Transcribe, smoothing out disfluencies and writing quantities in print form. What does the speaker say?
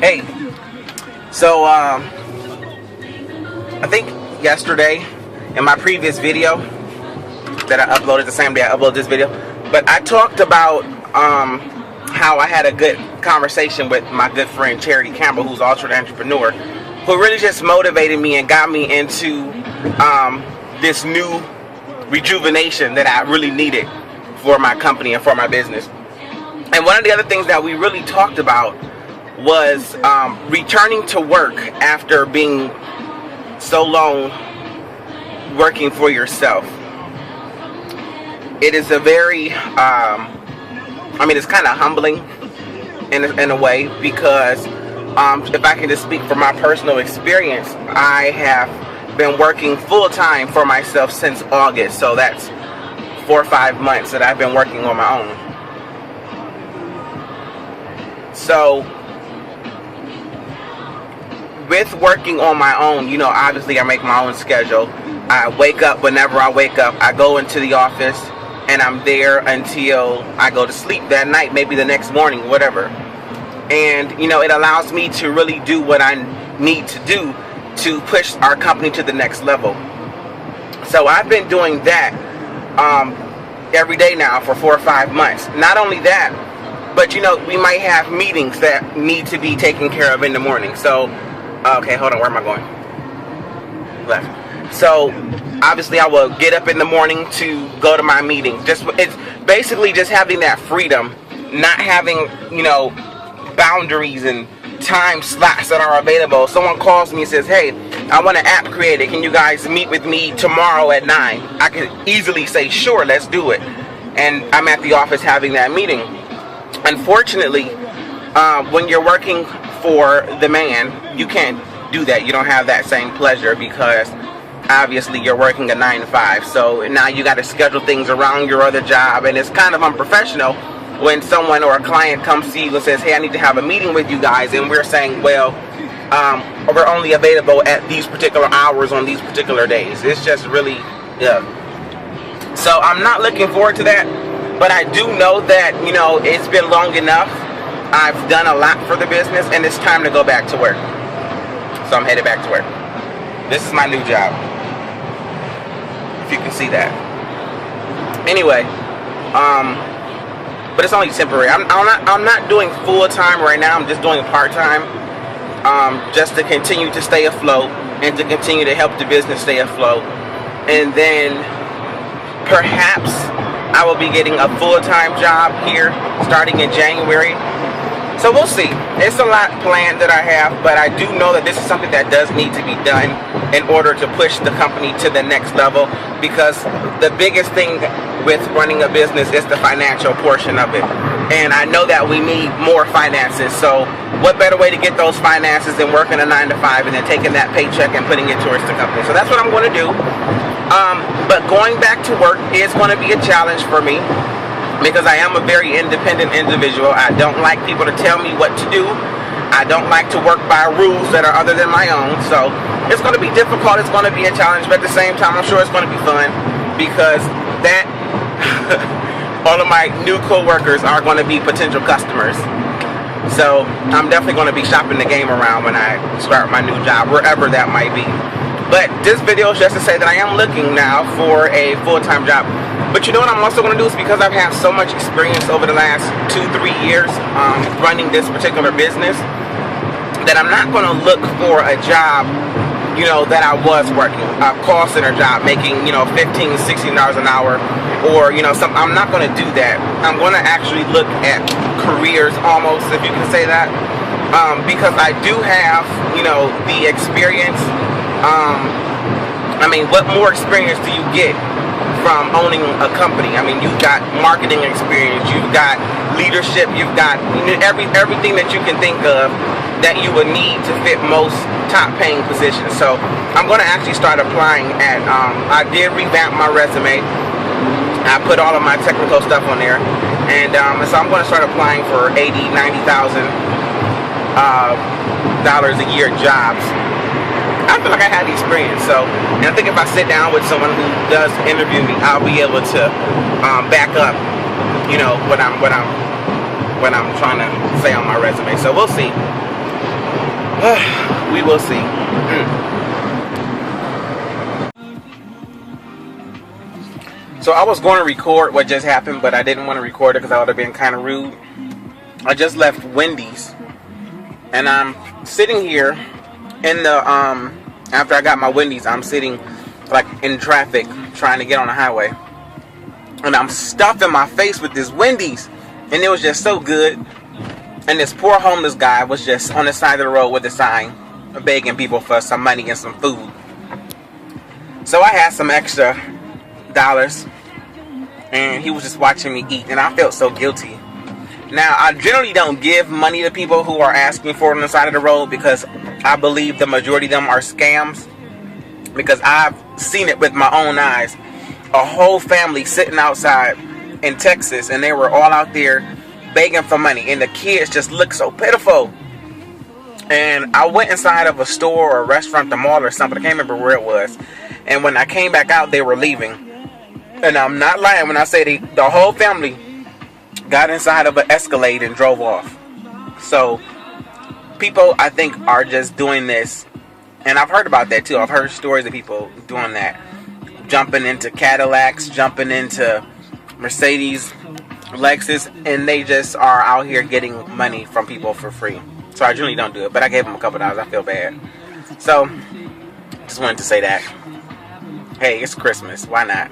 Hey, so I think yesterday in my previous video that I uploaded the same day I uploaded this video, but I talked about how I had a good conversation with my good friend Charity Campbell, who's also an entrepreneur, who really just motivated me and got me into this new rejuvenation that I really needed for my company and for my business. And one of the other things that we really talked about was returning to work after being so long working for yourself. It is a very, it's kind of humbling in a way, because if I can just speak from my personal experience, I have been working full-time for myself since August. So that's 4 or 5 months that I've been working on my own. So with working on my own, obviously I make my own schedule. I wake up whenever I wake up. I go into the office and I'm there until I go to sleep that night, maybe the next morning, whatever. And, it allows me to really do what I need to do to push our company to the next level. So I've been doing that every day now for 4 or 5 months. Not only that, but, we might have meetings that need to be taken care of in the morning. So, okay, hold on, where am I going? Left. So, obviously I will get up in the morning to go to my meeting. It's basically just having that freedom, not having, boundaries and time slots that are available. Someone calls me and says, hey, I want an app created. Can you guys meet with me tomorrow at 9? I could easily say, sure, let's do it. And I'm at the office having that meeting. Unfortunately, when you're working for the man, you can't do that. You don't have that same pleasure, because obviously you're working a 9 to 5. So now you got to schedule things around your other job, and it's kind of unprofessional when someone or a client comes to you and says, hey, I need to have a meeting with you guys, and we're saying, well, we're only available at these particular hours on these particular days. It's just really, So I'm not looking forward to that, but I do know that, it's been long enough. I've done a lot for the business, and it's time to go back to work. So I'm headed back to work. This is my new job, if you can see that. Anyway, but it's only temporary. I'm not doing full-time right now. I'm just doing part-time, just to continue to stay afloat and to continue to help the business stay afloat. And then perhaps I will be getting a full-time job here starting in January. So we'll see. It's a lot planned that I have, but I do know that this is something that does need to be done in order to push the company to the next level, because the biggest thing with running a business is the financial portion of it. And I know that we need more finances. So what better way to get those finances than working a 9 to 5 and then taking that paycheck and putting it towards the company. So that's what I'm going to do. But going back to work is going to be a challenge for me, because I am a very independent individual. I don't like people to tell me what to do. I don't like to work by rules that are other than my own. So it's going to be difficult. It's going to be a challenge, but at the same time, I'm sure it's going to be fun, because that all of my new co-workers are going to be potential customers. So I'm definitely going to be shopping the game around when I start my new job, wherever that might be. But this video is just to say that I am looking now for a full-time job. But you know what I'm also going to do is, because I've had so much experience over the last 2-3 years running this particular business, that I'm not going to look for a job, that I was working, a call center job, making, $15, $16 an hour, or, I'm not going to do that. I'm going to actually look at careers, almost, if you can say that, because I do have, the experience. What more experience do you get from owning a company? You've got marketing experience, you've got leadership, you've got everything that you can think of that you would need to fit most top paying positions. So I'm going to actually start applying at, I did revamp my resume. I put all of my technical stuff on there, and so I'm going to start applying for $80,000, $90,000 a year jobs. I feel like I had the experience, and I think if I sit down with someone who does interview me, I'll be able to back up, what I'm trying to say on my resume. So we'll see. We will see. So I was going to record what just happened, but I didn't want to record it because I would have been kind of rude. I just left Wendy's, and I'm sitting here in the after I got my Wendy's, I'm sitting like in traffic trying to get on the highway, and I'm stuffing my face with this Wendy's, and it was just so good. And this poor homeless guy was just on the side of the road with a sign begging people for some money and some food. So I had some extra dollars, and he was just watching me eat, and I felt so guilty. Now, I generally don't give money to people who are asking for it on the side of the road, because I believe the majority of them are scams, because I've seen it with my own eyes. A whole family sitting outside in Texas, and they were all out there begging for money, and the kids just looked so pitiful. And I went inside of a store or a restaurant, the mall or something, I can't remember where it was, and when I came back out, they were leaving. And I'm not lying when I say the whole family got inside of an Escalade and drove off. So people, I think, are just doing this, and I've heard about that too. I've heard stories of people doing that, jumping into Cadillacs, jumping into Mercedes, Lexus, and they just are out here getting money from people for free. So I generally don't do it, but I gave them a couple dollars. I feel bad. So just wanted to say that. Hey, it's Christmas. Why not?